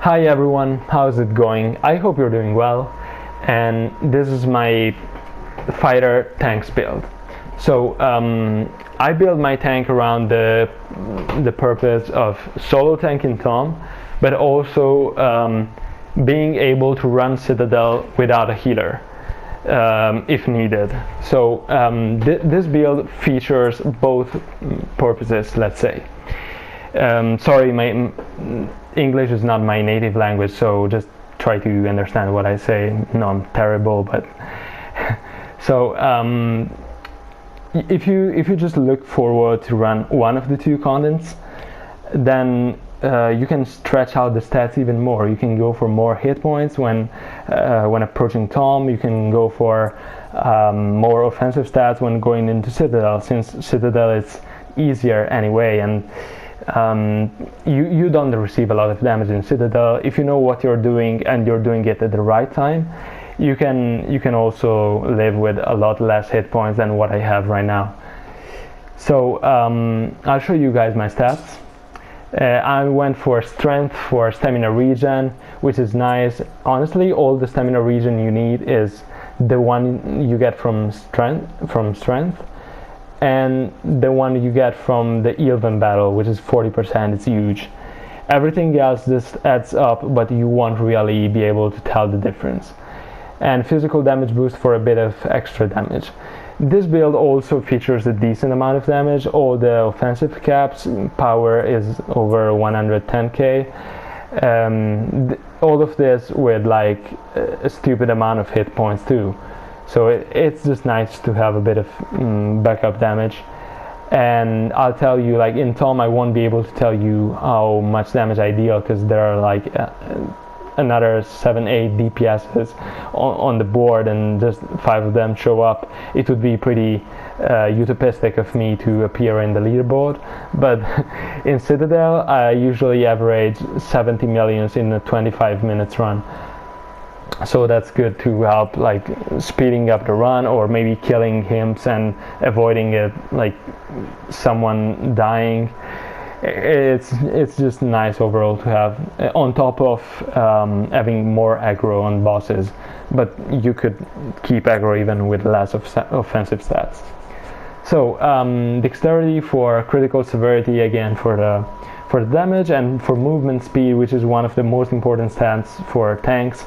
Hi everyone, how's it going? I hope you're doing well, and this is my fighter tanks build. So I build my tank around the purpose of solo tanking Tomm, but also being able to run Citadel without a healer if needed. So this build features both purposes, let's say. Sorry, my English is not my native language, so just try to understand what I say. No, I'm terrible, but so if you just look forward to run one of the two contents, then you can stretch out the stats even more. You can go for more hit points when approaching Tomm. You can go for more offensive stats when going into Citadel, since Citadel is easier anyway, and you don't receive a lot of damage in Citadel. If you know what you're doing and you're doing it at the right time, you can also live with a lot less hit points than what I have right now. So I'll show you guys my stats. I went for strength for stamina regen, which is nice. Honestly, all the stamina regen you need is the one you get from strength, and the one you get from the Elven battle, which is 40%. It's huge. Everything else just adds up, but you won't really be able to tell the difference. And physical damage boost for a bit of extra damage. This build also features a decent amount of damage. All the offensive caps, power is over 110k. All of this with like a stupid amount of hit points too. So it's just nice to have a bit of backup damage. And I'll tell you, like in Tomm, I won't be able to tell you how much damage I deal, because there are like another 7-8 DPSs on the board, and just 5 of them show up. It would be pretty utopistic of me to appear in the leaderboard, but in Citadel I usually average 70 millions in a 25 minutes run. So that's good to help like speeding up the run, or maybe killing imps and avoiding it, like someone dying. It's just nice overall to have, on top of having more aggro on bosses, but you could keep aggro even with less offensive stats. So dexterity for critical severity, again for the damage, and for movement speed, which is one of the most important stats for tanks.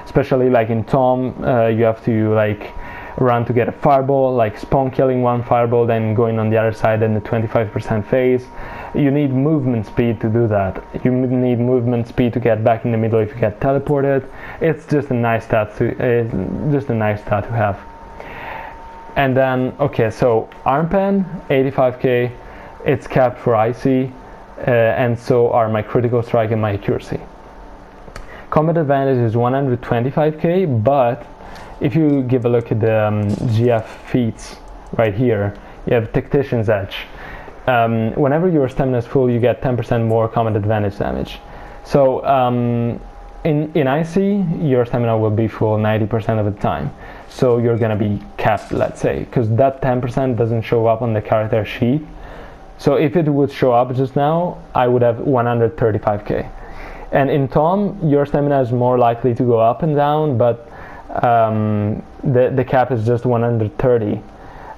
Especially like in Tomm, you have to like run to get a fireball, like spawn killing one fireball, then going on the other side in the 25% phase. You need movement speed to do that. You need movement speed to get back in the middle if you get teleported. It's just a nice stat to have. And then okay, so arm pen 85k. It's capped for IC, and so are my critical strike and my accuracy. Combat advantage is 125k, but if you give a look at the GF feats right here, you have Tactician's Edge. Whenever your stamina is full, you get 10% more combat advantage damage. So in IC, your stamina will be full 90% of the time. So you're gonna be capped, let's say, because that 10% doesn't show up on the character sheet. So if it would show up just now, I would have 135k. And in Tomm, your stamina is more likely to go up and down, but the cap is just 130.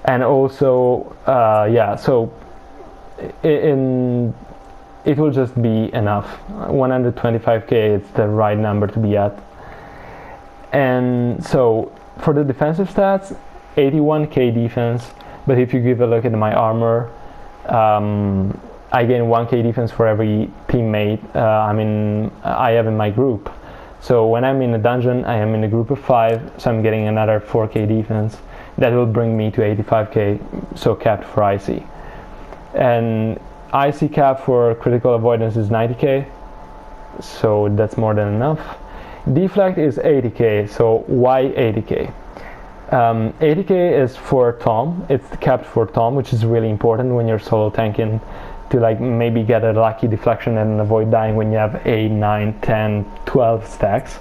And also, yeah, so it will just be enough. 125k, it's the right number to be at. And so for the defensive stats, 81k defense, but if you give a look at my armor, I gain 1k defense for every teammate I have in my group. So when I'm in a dungeon, I am in a group of 5, so I'm getting another 4k defense. That will bring me to 85k, so capped for IC. And IC cap for critical avoidance is 90k, so that's more than enough. Deflect is 80k, so why 80k? 80k is for Tomm. It's capped for Tomm, which is really important when you're solo tanking, to like maybe get a lucky deflection and avoid dying when you have 8, 9, 10, 12 stacks.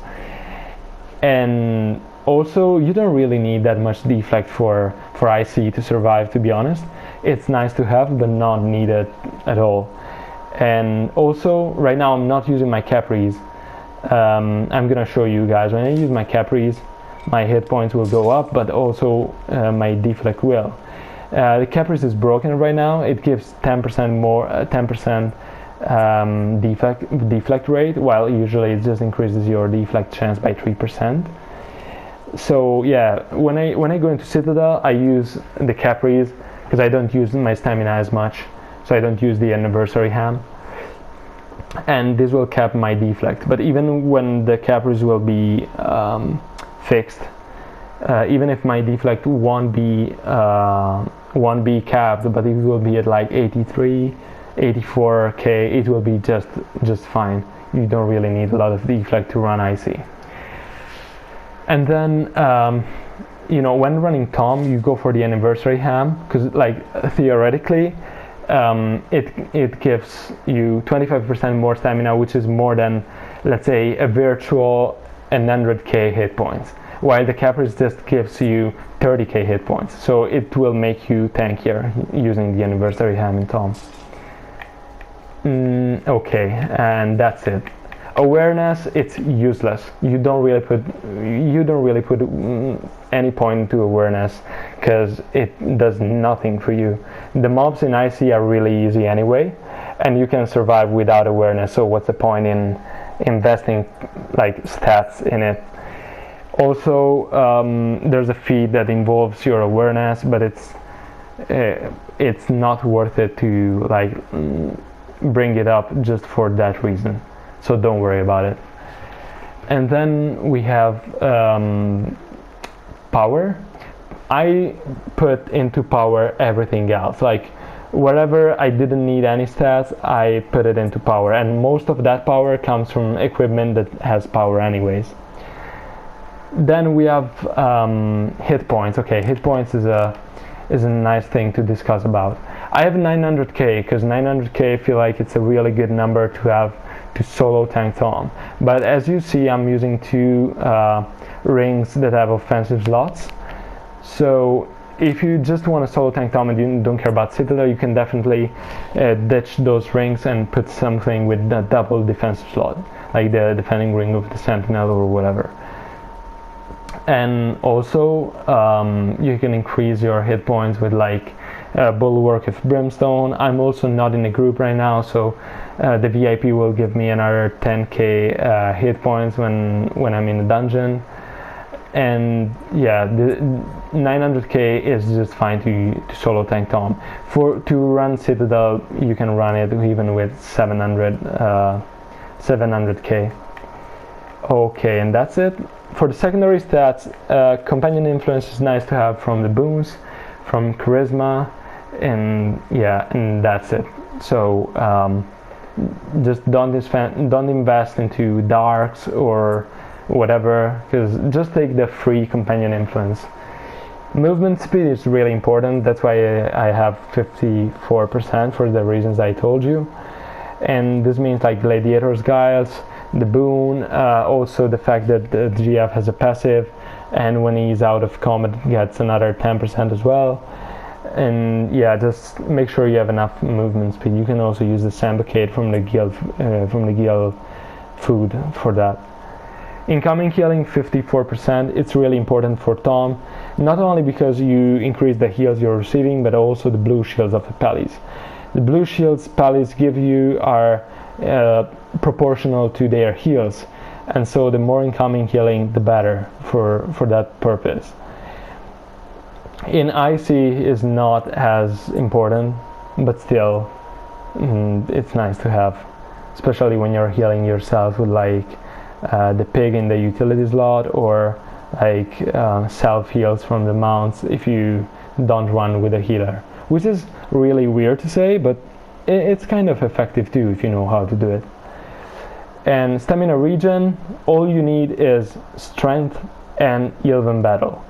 And also you don't really need that much deflect for IC to survive, to be honest. It's nice to have, but not needed at all. And also right now I'm not using my Capris, I'm gonna show you guys when I use my Capris, my hit points will go up, but also my deflect will. The Capris is broken right now. It gives 10% more, 10% deflect rate, while usually it just increases your deflect chance by 3%. So yeah, when I go into Citadel, I use the Capris because I don't use my stamina as much, so I don't use the anniversary ham, and this will cap my deflect. But even when the Capris will be fixed, even if my deflect won't be capped, but it will be at like 83, 84k, it will be just fine. You don't really need a lot of deflect to run IC. And then you know, when running Tomm, you go for the anniversary ham because, like, theoretically it gives you 25% more stamina, which is more than, let's say, a virtual 100k hit points, while the Capris just gives you 30k hit points, so it will make you tankier using the anniversary ham in Tomm. Okay, and that's it. Awareness, it's useless. You don't really put any point into awareness because it does nothing for you. The mobs in IC are really easy anyway, and you can survive without awareness, so what's the point in investing like stats in it? Also, there's a feat that involves your awareness, but it's not worth it to like bring it up just for that reason, so don't worry about it. And then we have power. I put into power everything else, like wherever I didn't need any stats, I put it into power, and most of that power comes from equipment that has power anyways. Then we have hit points. Okay, hit points is a nice thing to discuss about. I have 900k because 900k I feel like it's a really good number to have to solo tank Tomm. But as you see, I'm using two rings that have offensive slots. So if you just want to solo tank Tomm and you don't care about Citadel, you can definitely ditch those rings and put something with a double defensive slot, like the defending ring of the Sentinel or whatever. And also you can increase your hit points with like Bulwark of Brimstone. I'm also not in a group right now, so the VIP will give me another 10k hit points when I'm in a dungeon. And yeah, the 900k is just fine to solo tank Tomm. To run Citadel, you can run it even with 700k. Okay, and that's it. For the secondary stats, companion influence is nice to have from the boons, from charisma, and yeah, and that's it. So just don't invest into darks or whatever, because just take the free companion influence. Movement speed is really important. That's why I have 54% for the reasons I told you, and this means like Gladiator's Guiles, the boon, also the fact that the GF has a passive, and when he's out of combat gets another 10% as well. And yeah, just make sure you have enough movement speed. You can also use the Sambocade from the guild food for that. Incoming healing 54%. It's really important for Tomm, not only because you increase the heals you're receiving, but also the blue shields of the Pallies. The blue shields Pallies give you are proportional to their heals, and so the more incoming healing the better for that purpose. In IC is not as important, but still it's nice to have, especially when you're healing yourself with like the pig in the utility slot, or like self heals from the mounts if you don't run with a healer, which is really weird to say, but it's kind of effective too if you know how to do it. And stamina regen, all you need is strength and Elven battle.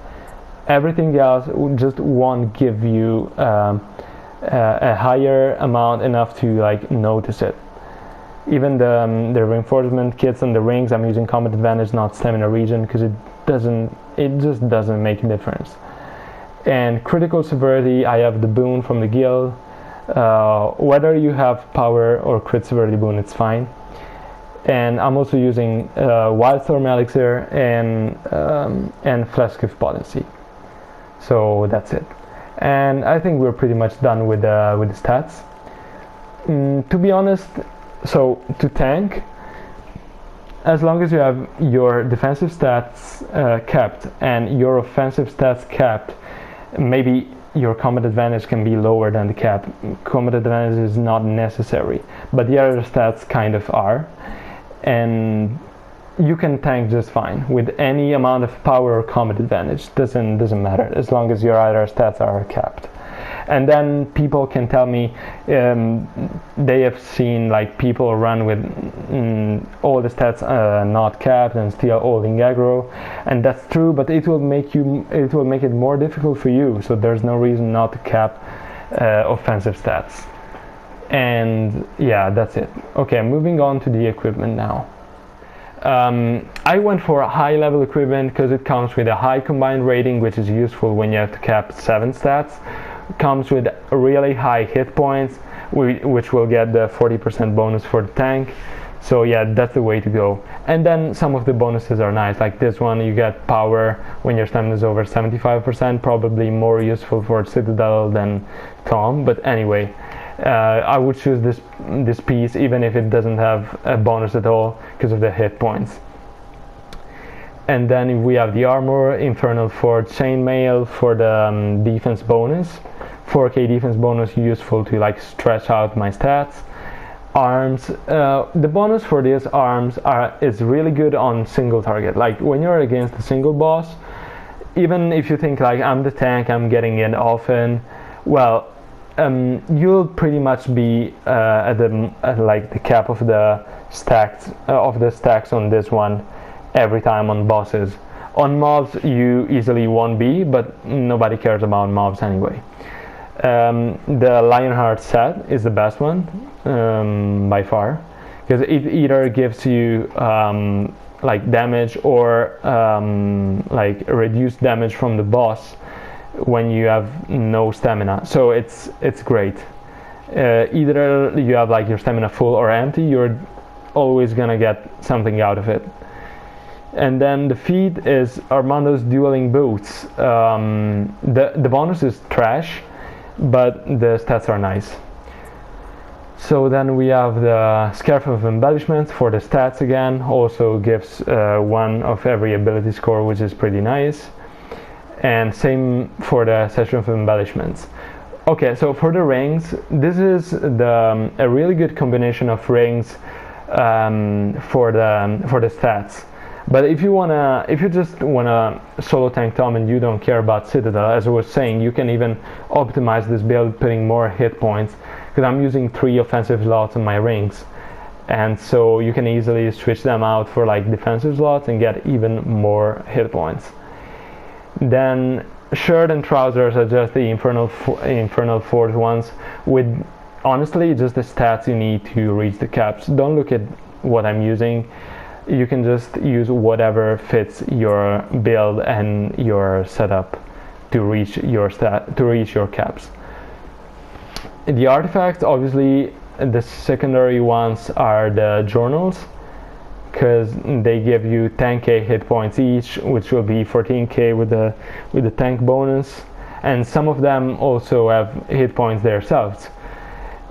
Everything else just won't give you a higher amount enough to like notice it. Even the reinforcement kits and the rings, I'm using combat advantage, not stamina regen, because it just doesn't make a difference. And critical severity, I have the boon from the guild. Whether you have power or crit severity boon, it's fine. and I'm also using Wildstorm Elixir and Flask of Potency. So that's it, and I think we're pretty much done with the stats. To be honest, so to tank, as long as you have your defensive stats kept and your offensive stats kept, maybe your combat advantage can be lower than the cap. Combat advantage is not necessary, but the other stats kind of are, and you can tank just fine with any amount of power or combat advantage. Doesn't matter as long as your other stats are capped. And then people can tell me they have seen like people run with all the stats not capped and still holding aggro, and that's true, but it will make it more difficult for you, so there's no reason not to cap offensive stats. And yeah, that's it. Okay, moving on to the equipment now. I went for a high level equipment because it comes with a high combined rating, which is useful when you have to cap 7 stats. Comes with really high hit points, which will get the 40% bonus for the tank. So yeah, that's the way to go. And then some of the bonuses are nice, like this one, you get power when your stamina is over 75%, probably more useful for Citadel than Tomm, but anyway, I would choose this piece even if it doesn't have a bonus at all because of the hit points. And then we have the armor, Infernal Forge Chainmail for the defense bonus, 4k defense bonus, useful to like stretch out my stats. Arms, the bonus for these arms is really good on single target, like when you're against a single boss, even if you think like I'm the tank, I'm getting in often, well, you'll pretty much be at like the cap of the stacks on this one every time on bosses. On mobs you easily won't be, but nobody cares about mobs anyway. The Lionheart set is the best one by far, because it either gives you like damage or like reduced damage from the boss when you have no stamina, so it's great. Either you have like your stamina full or empty, you're always gonna get something out of it. And then the feat is Armando's Dueling Boots. The bonus is trash, but the stats are nice. So then we have the Scarf of Embellishment for the stats again, also gives 1 of every ability score, which is pretty nice. And same for the Session of Embellishments. Okay, so for the rings, this is a really good combination of rings for the stats. But if you just wanna solo tank Tomm and you don't care about Citadel, as I was saying, you can even optimize this build, putting more hit points, because I'm using 3 offensive slots on my rings, and so you can easily switch them out for like defensive slots and get even more hit points. Then shirt and trousers are just the Infernal Forge ones, with honestly just the stats you need to reach the caps. Don't look at what I'm using. You can just use whatever fits your build and your setup to reach your caps. The artifacts, obviously the secondary ones are the journals, because they give you 10k hit points each, which will be 14k with the tank bonus, and some of them also have hit points themselves.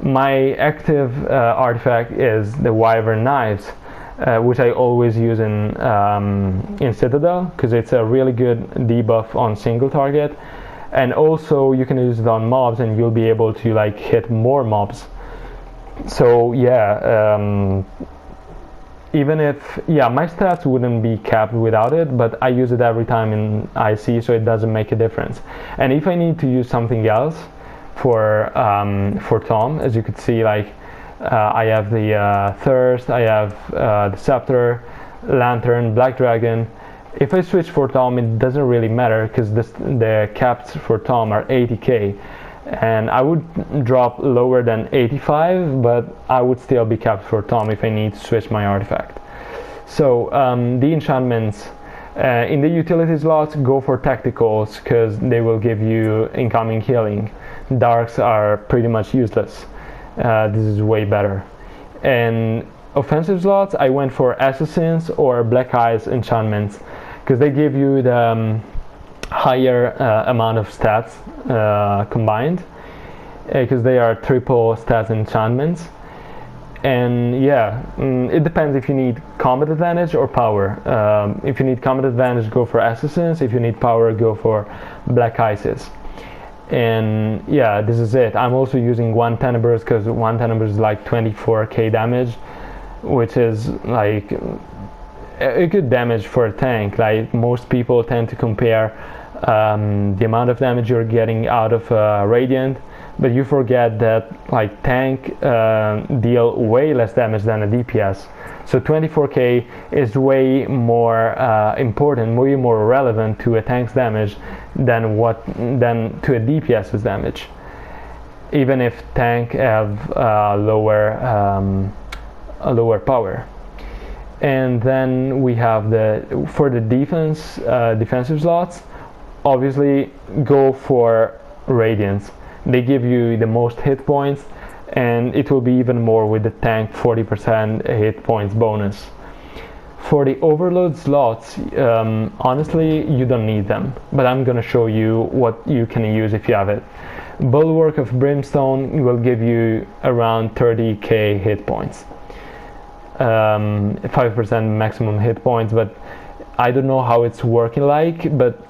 My active artifact is the Wyvern Knives, which I always use in Citadel, because it's a really good debuff on single target, and also you can use it on mobs and you'll be able to like hit more mobs. So yeah, even if my stats wouldn't be capped without it, but I use it every time in IC, so it doesn't make a difference. And if I need to use something else for Tomm, as you could see, like I have the Thirst, I have the Scepter, Lantern, Black Dragon. If I switch for Tomm, it doesn't really matter, because the caps for Tomm are 80k, and I would drop lower than 85, but I would still be capped for Tomm if I need to switch my artifact. So the enchantments, in the utility slots, go for tacticals, because they will give you incoming healing. Darks are pretty much useless. This is way better. And offensive slots, I went for assassins or black eyes enchantments, because they give you the higher amount of stats combined, because they are triple stats enchantments. And yeah, it depends if you need combat advantage or power. If you need combat advantage, go for assassins. If you need power, go for black ices. And yeah, this is it. I'm also using one tenebris, because one tenebris is like 24k damage, which is like a good damage for a tank. Like, most people tend to compare the amount of damage you're getting out of Radiant, but you forget that like tank deal way less damage than a DPS. So 24k is way more important, way more relevant to a tank's damage than to a DPS's damage. Even if tank have lower power. And then we have for the defensive slots, obviously go for Radiance. They give you the most hit points, and it will be even more with the tank 40% hit points bonus. For the overload slots, honestly, you don't need them, but I'm gonna show you what you can use if you have it. Bulwark of Brimstone will give you around 30k hit points, 5% maximum hit points, but I don't know how it's working like, but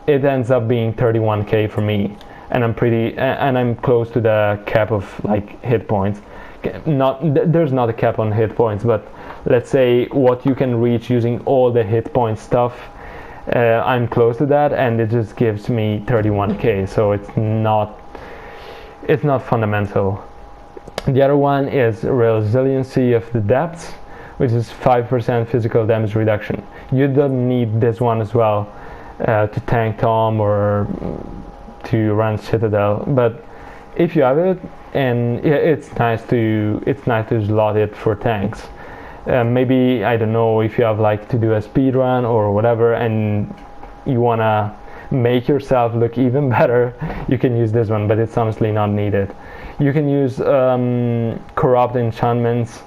it ends up being 31k for me, and I'm close to the cap of like hit points. There's not a cap on hit points, but let's say what you can reach using all the hit point stuff, I'm close to that, and it just gives me 31k, so it's not fundamental. The other one is Resiliency of the Depths, which is 5% physical damage reduction. You don't need this one as well to tank Tomm or to run Citadel, but if you have it, and it's nice to slot it for tanks. Maybe, I don't know, if you have like to do a speed run or whatever, and you wanna make yourself look even better, you can use this one, but it's honestly not needed. You can use corrupt enchantments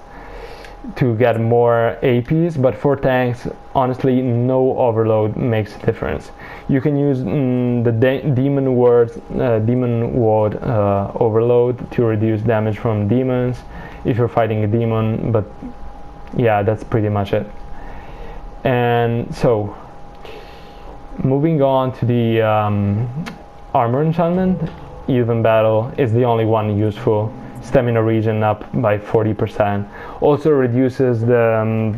to get more APs, but for tanks, honestly, no overload makes a difference. You can use the demon ward overload to reduce damage from demons if you're fighting a demon, but yeah, that's pretty much it. And so, moving on to the armor enchantment, even battle is the only one useful. Stamina regen up by 40%. Also reduces the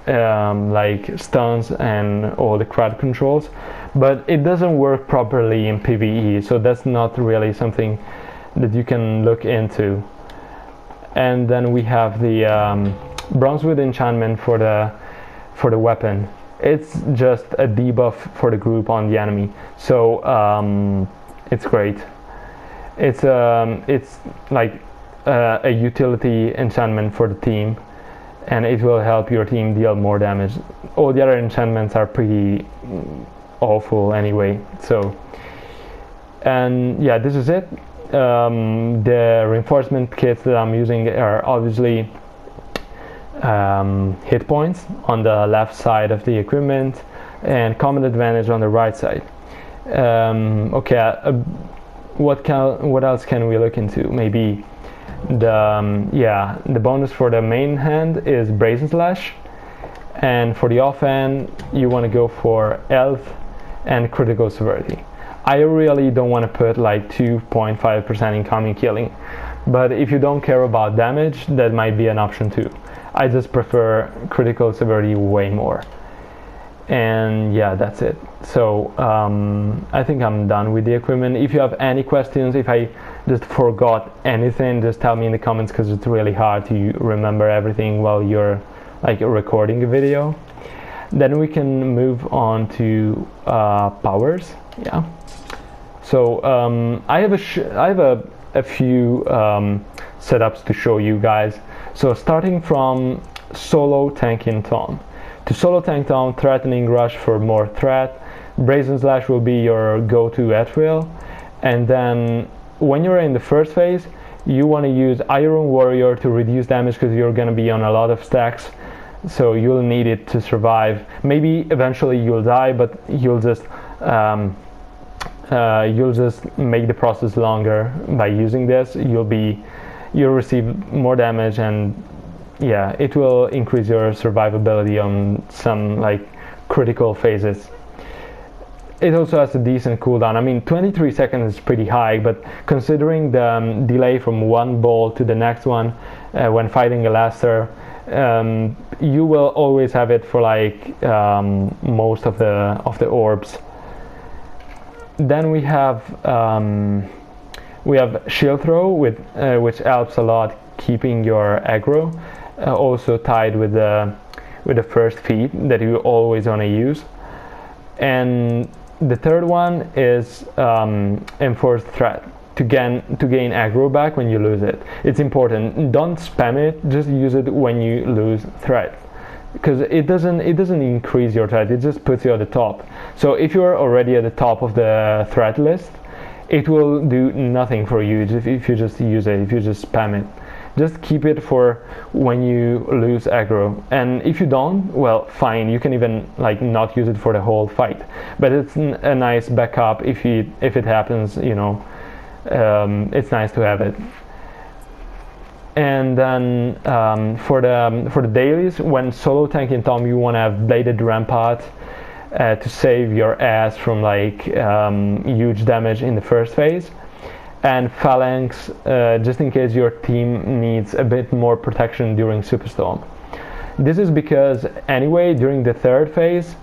like stuns and all the crowd controls, but it doesn't work properly in PvE, so that's not really something that you can look into. And then we have the Bronzewood enchantment for the weapon. It's just a debuff for the group on the enemy, so it's great. It's like a utility enchantment for the team, and it will help your team deal more damage. All the other enchantments are pretty awful anyway. So, and yeah, this is it. The reinforcement kits that I'm using are obviously hit points on the left side of the equipment and combat advantage on the right side. What else can we look into? Maybe the bonus for the main hand is Brazen Slash, and for the offhand you want to go for Health and Critical Severity. I really don't want to put like 2.5% incoming killing, but if you don't care about damage, that might be an option too. I just prefer Critical Severity way more. And yeah, that's it. So I think I'm done with the equipment. If you have any questions, if I just forgot anything, just tell me in the comments, because it's really hard to remember everything while you're like recording a video. Then we can move on to powers. Yeah. So I have a few setups to show you guys. So starting from solo tanking Tomm. To solo tank Tomm, Threatening Rush for more threat. Brazen Slash will be your go-to at will. And then when you're in the first phase, you want to use Iron Warrior to reduce damage because you're going to be on a lot of stacks, so you'll need it to survive. Maybe eventually you'll die, but you'll just make the process longer by using this. You'll receive more damage, and yeah, it will increase your survivability on some like critical phases. It also has a decent cooldown. I mean, 23 seconds is pretty high, but considering the delay from one ball to the next one when fighting a Laster, you will always have it for like most of the orbs. Then we have shield throw, which helps a lot keeping your aggro, also tied with the first feat that you always want to use. And the third one is enforced threat, to gain aggro back when you lose it. It's important. Don't spam it. Just use it when you lose threat, because it doesn't increase your threat. It just puts you at the top. So if you're already at the top of the threat list, it will do nothing for you if you just use it. If you just spam it. Just keep it for when you lose aggro, and if you don't, well, fine, you can even like not use it for the whole fight, but it's a nice backup if it happens, you know. It's nice to have it. And then for the dailies, when solo tanking Tomm, you want to have Bladed Rampart to save your ass from like huge damage in the first phase, and Phalanx just in case your team needs a bit more protection during Superstorm. This is because anyway, during the third phase,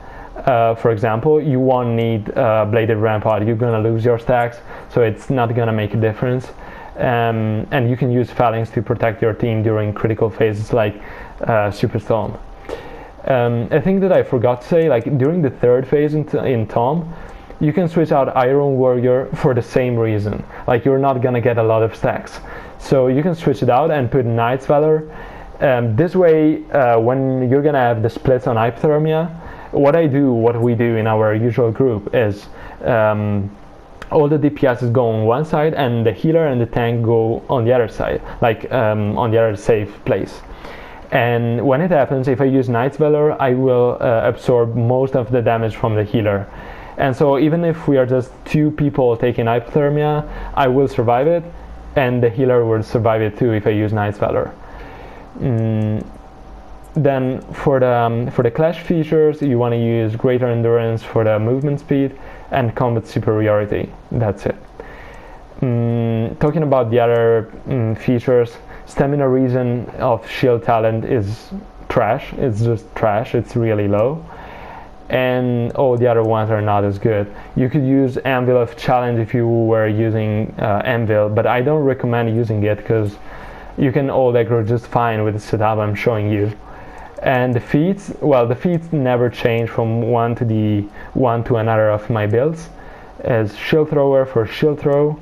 for example, you won't need Bladed Rampart. You're gonna lose your stacks, so it's not gonna make a difference. And you can use Phalanx to protect your team during critical phases like Superstorm. A thing that I forgot to say, like during the third phase in Tomm, you can switch out Iron Warrior for the same reason. Like you're not gonna get a lot of stacks, so you can switch it out and put Knight's Valor. This way, when you're gonna have the splits on hypothermia, what we do in our usual group is all the DPSs go on one side and the healer and the tank go on the other side, like on the other safe place. And when it happens, if I use Knight's Valor, I will absorb most of the damage from the healer. And so even if we are just two people taking hypothermia, I will survive it, and the healer will survive it too if I use Knight's Valor. Then for the clash features, you want to use greater endurance for the movement speed and combat superiority. That's it. Talking about the other features, stamina reason of shield talent is trash. It's just trash. It's really low. And all the other ones are not as good. You could use Anvil of Challenge if you were using Anvil, but I don't recommend using it because you can hold aggro just fine with the setup I'm showing you. And the feats, well, the feats never change from one to another of my builds, as Shield Thrower for shield throw,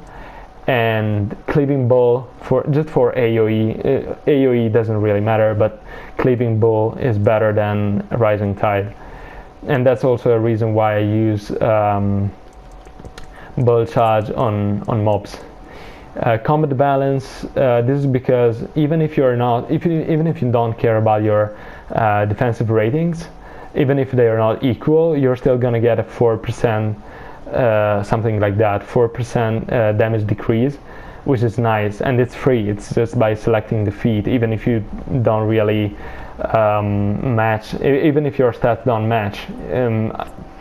and Cleaving Bull for AoE. AoE doesn't really matter, but Cleaving Bull is better than Rising Tide. And that's also a reason why I use Bull Charge on mobs. Combat balance. This is because even if you don't care about your defensive ratings, even if they are not equal, you're still gonna get a 4%, something like that, 4% damage decrease, which is nice, and it's free. It's just by selecting the feat, even if you don't really match, even if your stats don't match.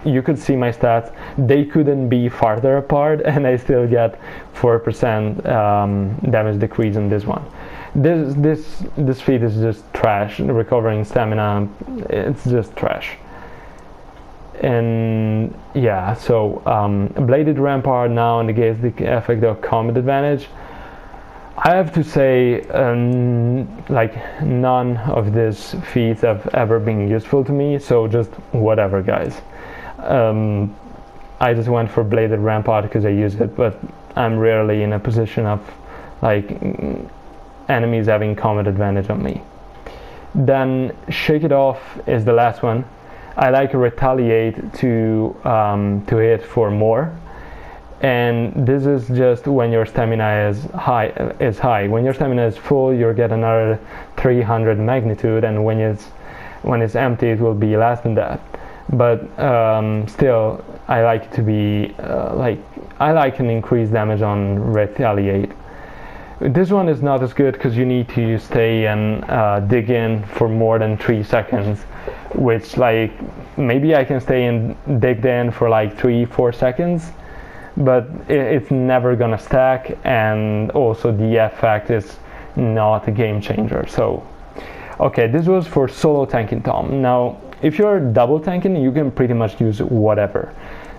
You could see my stats, they couldn't be farther apart, and I still get 4% damage decrease in this one. This feat is just trash. Recovering stamina, it's just trash. And yeah, so Bladed Rampart now negates the effect of combat advantage. I have to say, like, none of these feats have ever been useful to me, so just whatever, guys. I just went for Bladed Rampart because I use it, but I'm rarely in a position of like enemies having combat advantage on me. Then Shake It Off is the last one. I like Retaliate to hit for more. and this is just when your stamina is high. When your stamina is full, you'll get another 300 magnitude, and when it's empty, it will be less than that. But still, I like to be I like an increased damage on retaliate. This one is not as good because you need to stay and dig in for more than 3 seconds, which like maybe I can stay and dig in for like 3-4 seconds, but it's never gonna stack, and also the effect is not a game changer. So okay, this was for solo tanking Tomm. Now if you're double tanking, you can pretty much use whatever.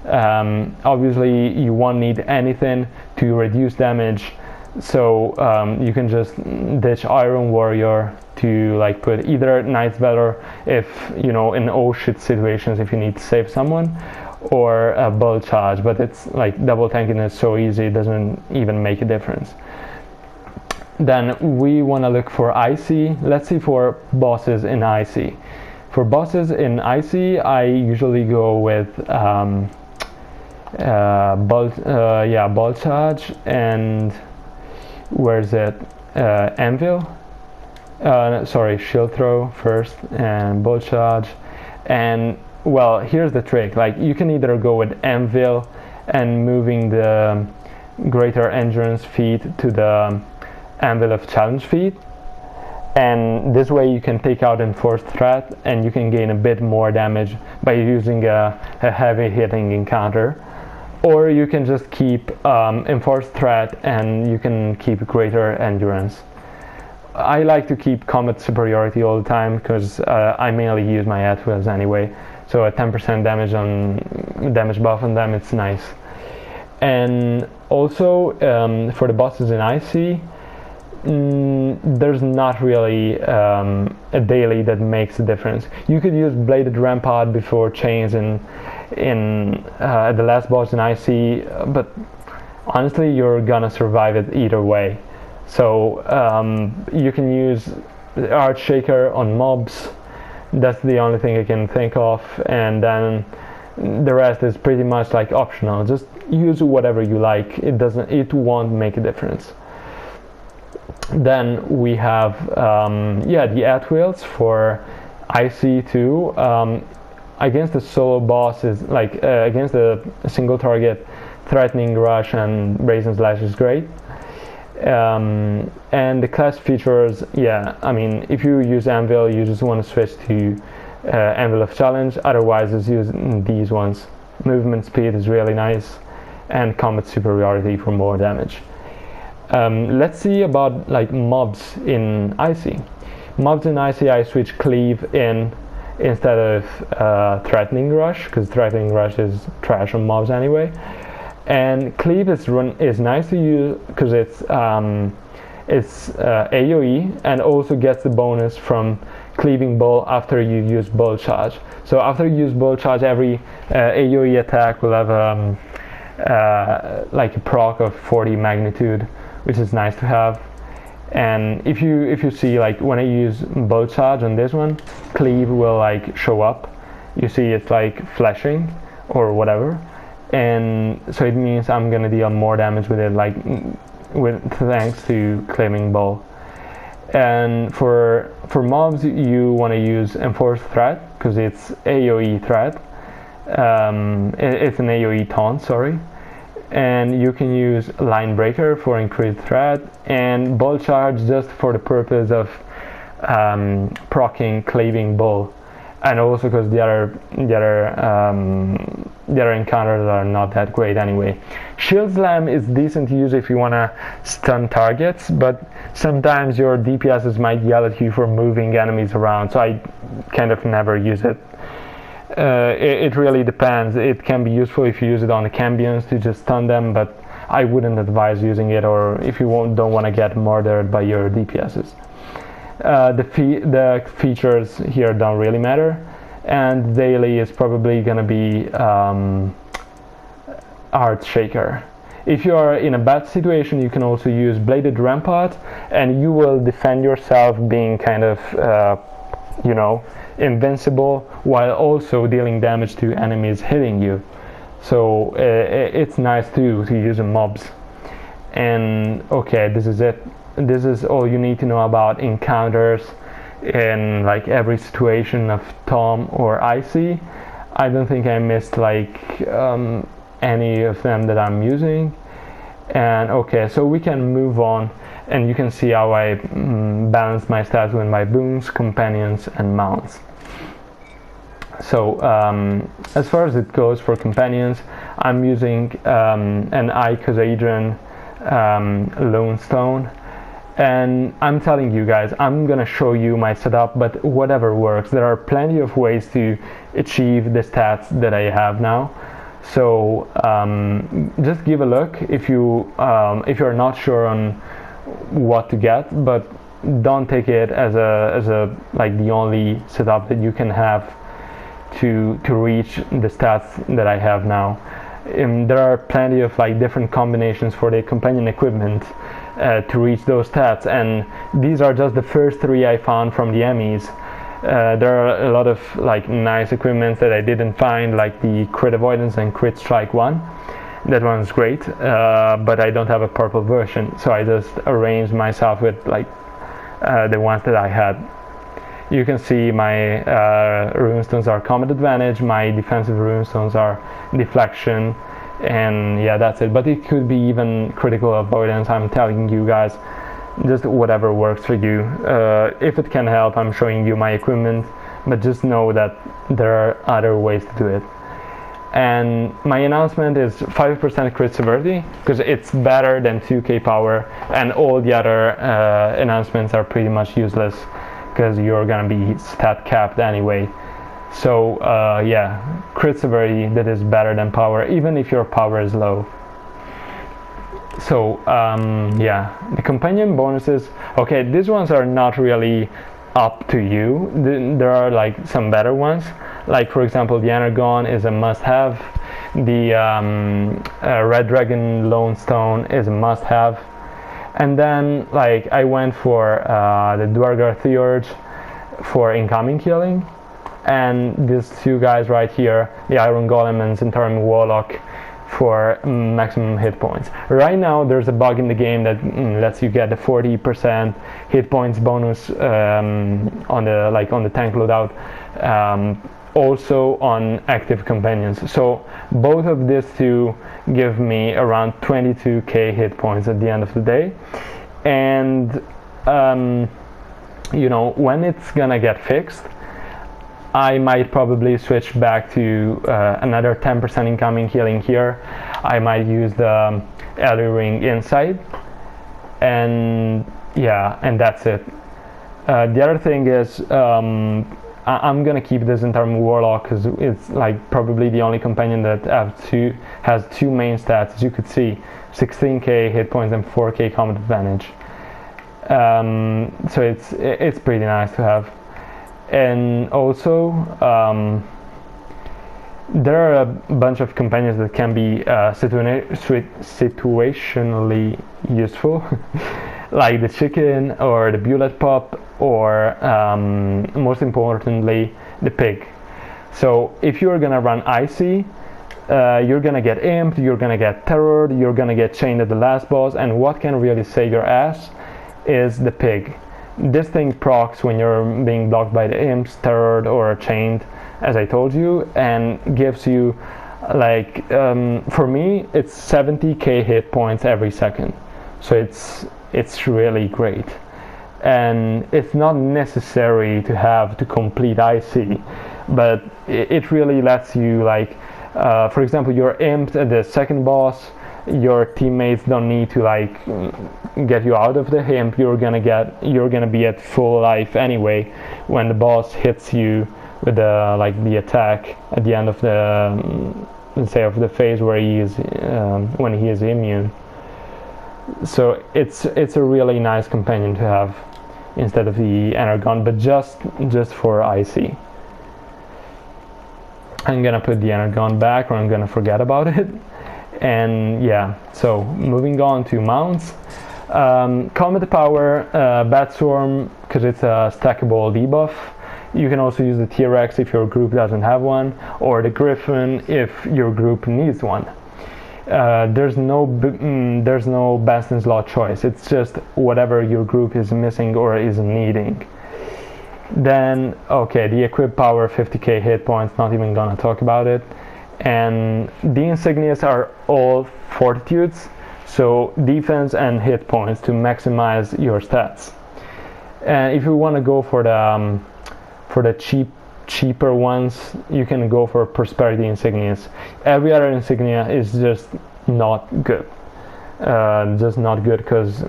Obviously you won't need anything to reduce damage, so you can just ditch Iron Warrior to like put either Knight's Valor if you know in oh shit situations if you need to save someone, or a Bull Charge, but it's like double tanking is so easy it doesn't even make a difference. Then we want to look for IC. Let's see for bosses in IC. For bosses in IC, I usually go with Bull Charge and where's it? Anvil. Sorry, Shield Throw first and Bull Charge. And well, here's the trick. Like you can either go with Anvil and moving the Greater Endurance feat to the Anvil of Challenge feat, and this way you can take out Enforced Threat and you can gain a bit more damage by using a heavy hitting encounter. Or you can just keep Enforced Threat and you can keep Greater Endurance. I like to keep Combat Superiority all the time because I mainly use my at-wills anyway, so a 10% damage buff on them, it's nice. And also for the bosses in IC, there's not really a daily that makes a difference. You could use Bladed Rampart before Chains in the last boss in IC, but honestly you're gonna survive it either way. So you can use Arch Shaker on mobs. That's the only thing I can think of, and then the rest is pretty much like optional. Just use whatever you like. It won't make a difference. Then we have the at-wills for IC2. Against the solo boss is like against a single target, Threatening Rush and Brazen Slash is great. And the class features, I mean, if you use Anvil, you just want to switch to Anvil of Challenge. Otherwise, just use these ones. Movement speed is really nice, and Combat Superiority for more damage. Let's see about like mobs in IC. Mobs in IC, I switch Cleave in instead of Threatening Rush, because Threatening Rush is trash on mobs anyway. And Cleave is nice to use because it's AoE and also gets the bonus from Cleaving Bull after you use Bull Charge. So after you use Bull Charge, every AoE attack will have like a proc of 40 magnitude, which is nice to have. And if you see, like when I use Bull Charge on this one, Cleave will like show up. You see it's like flashing or whatever, and so it means I'm gonna deal more damage with it, like thanks to Claiming Bull. And for mobs, you want to use Enforced Threat because it's AoE threat. It's an AoE taunt, sorry. And you can use Line Breaker for increased threat, and Bull Charge just for the purpose of proccing Cleaving Bull, and also because the other encounters are not that great anyway. Shield Slam is decent to use if you want to stun targets, but sometimes your DPSs might yell at you for moving enemies around, so I kind of never use it. It really depends. It can be useful if you use it on the Cambions to just stun them, but I wouldn't advise using it, or if you don't want to get murdered by your DPSs. The features here don't really matter, and daily is probably gonna be Arch Shaker. If you are in a bad situation, you can also use Bladed Rampart, and you will defend yourself being kind of invincible while also dealing damage to enemies hitting you. so it's nice too to use in mobs. And okay, this is it. This is all you need to know about encounters in like every situation of Tomm or Icy. I don't think I missed like any of them that I'm using. And okay, so we can move on, and you can see how I balance my stats with my boons, companions, and mounts. So as far as it goes for companions, I'm using an icosahedron lone stone, and I'm telling you guys, I'm gonna show you my setup, but whatever works. There are plenty of ways to achieve the stats that I have now. So just give a look if you're not sure on what to get, but don't take it as a like the only setup that you can have to reach the stats that I have now. There are plenty of like different combinations for the companion equipment to reach those stats, and these are just the first 3 I found from the Emmys. There are a lot of like nice equipment that I didn't find, like the crit avoidance and crit strike one. That one's great, but I don't have a purple version, so I just arranged myself with like the ones that I had. You can see my runestones are combat advantage, my defensive runestones are deflection, and yeah, that's it. But it could be even critical avoidance. I'm telling you guys, just whatever works for you. If it can help, I'm showing you my equipment, but just know that there are other ways to do it. And my announcement is 5% crit severity, because it's better than 2k power, and all the other announcements are pretty much useless because you're gonna be stat capped anyway. So yeah, crit severity that is better than power, even if your power is low. So yeah, the companion bonuses, okay, these ones are not really up to you. There are like some better ones, like for example the energon is a must-have, the red dragon lone stone is a must-have, and then like I went for the Dwargar Theurge for incoming healing, and these 2 guys right here, the Iron Golem and Centaurian Warlock, for maximum hit points. Right now there's a bug in the game that lets you get the 40% hit points bonus on the tank loadout, also on active companions. So both of these 2 give me around 22k hit points at the end of the day, and you know, when it's gonna get fixed, I might probably switch back to another 10% incoming healing here. I might use the Elder Ring Insight, and yeah, and that's it. The other thing is I'm gonna keep this Centaurian Warlock because it's like probably the only companion that has 2 main stats, as you could see, 16k hit points and 4k combat advantage. So it's pretty nice to have. And also there are a bunch of companions that can be situationally useful like the chicken or the bullet pop, or most importantly the pig. So if you're gonna run Icy, you're gonna get imped, you're gonna get terrored, you're gonna get chained at the last boss, and what can really save your ass is the pig. This thing procs when you're being blocked by the imps, terrored, or chained, as I told you, and gives you like for me it's 70k hit points every second. So it's really great, and it's not necessary to have to complete IC, but it really lets you, like for example, you're imped at the second boss, your teammates don't need to like get you out of the imp. You're gonna be at full life anyway when the boss hits you with the attack at the end of the let's say of the phase where he is when he is immune. So it's a really nice companion to have instead of the energon, but just for IC. I'm gonna put the energon back, or I'm gonna forget about it. And yeah, so moving on to mounts. Combat power, Bat Swarm, because it's a stackable debuff, You can also use the T-Rex if your group doesn't have one, or the Griffin if your group needs one. There's no best in slot choice. It's just whatever your group is missing or is needing. Then, okay, the equip power, 50k hit points, not even gonna talk about it. And the insignias are all fortitudes, so defense and hit points to maximize your stats. And if you want to go for the cheaper ones, you can go for prosperity insignias. Every other insignia is just not good. Just not good, because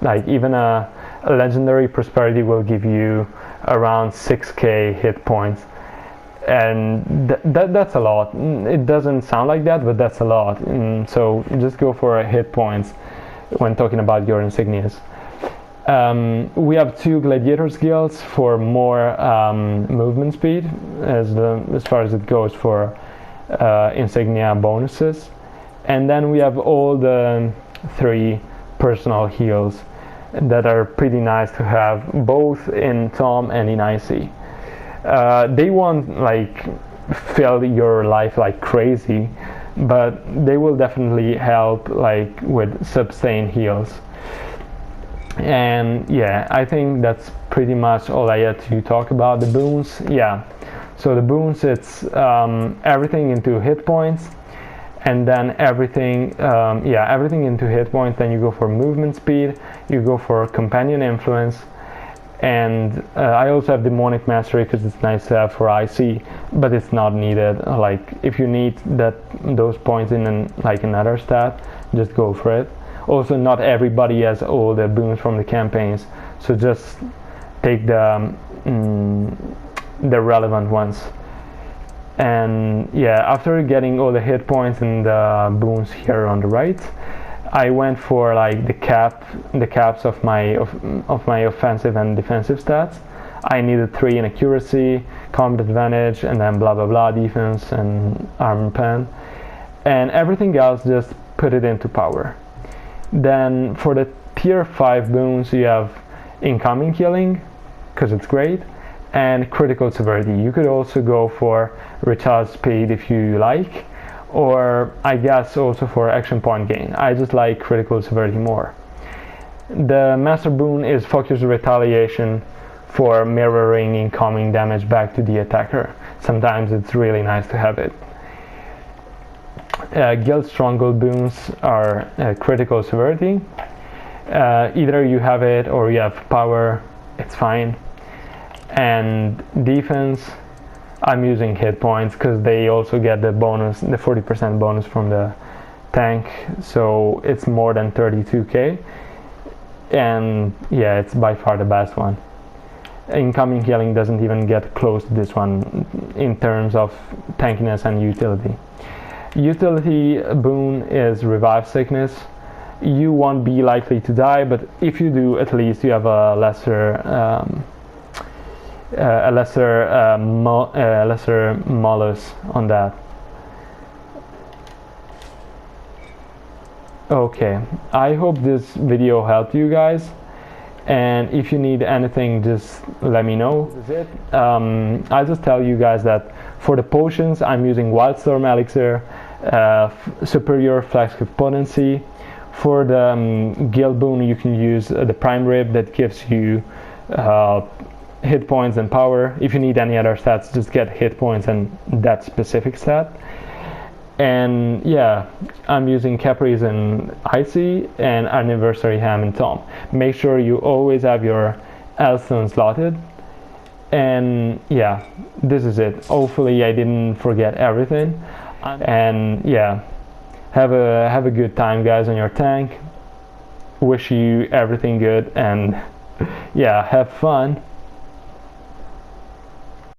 like even a legendary prosperity will give you around 6k hit points, and that's a lot. It doesn't sound like that, but that's a lot. So just go for hit points when talking about your insignias. We have 2 gladiator skills for more movement speed, as far as it goes for insignia bonuses. And then we have all the 3 personal heals that are pretty nice to have, both in Tomm and in IC. They won't like fill your life like crazy, but they will definitely help like with sustain heals. And yeah, I think that's pretty much all I had to talk about. The boons, yeah, so the boons, it's everything into hit points, and then everything into hit points. Then you go for movement speed, you go for companion influence, and I also have demonic mastery because it's nice to have for IC, but it's not needed. Like if you need those points in like another stat, just go for it. Also, not everybody has all the boons from the campaigns, so just take the relevant ones. And yeah, after getting all the hit points and the boons here on the right, I went for like the caps of my offensive and defensive stats. I needed 3 in accuracy, combat advantage, and then blah blah blah, defense and armor pen, and everything else just put it into power. Then for the tier 5 boons, you have incoming healing, because it's great, and critical severity. You could also go for recharge speed if you like, or I guess also for action point gain. I just like critical severity more. The master boon is focus retaliation for mirroring incoming damage back to the attacker. Sometimes it's really nice to have it. Guild stronghold boons are critical severity. Either you have it or you have power, it's fine. And defense, I'm using hit points because they also get the bonus, the 40% bonus from the tank, so it's more than 32k, and yeah, it's by far the best one. Incoming healing doesn't even get close to this one in terms of tankiness and utility. Utility boon is revive sickness. You won't be likely to die, but if you do, at least you have a lesser malus on that. Okay, I hope this video helped you guys, and if you need anything, just let me know. This is it. I'll just tell you guys that for the potions, I'm using Wildstorm Elixir, Superior Flagship Potency. For the guild boon, you can use the Prime Rib that gives you hit points and power. If you need any other stats, just get hit points and that specific stat. And yeah, I'm using Capri's in IC and Anniversary Ham in Tomm. Make sure you always have your Elstone slotted. And yeah, this is it. Hopefully I didn't forget everything. And yeah, have a good time, guys, on your tank. Wish you everything good, and yeah, have fun.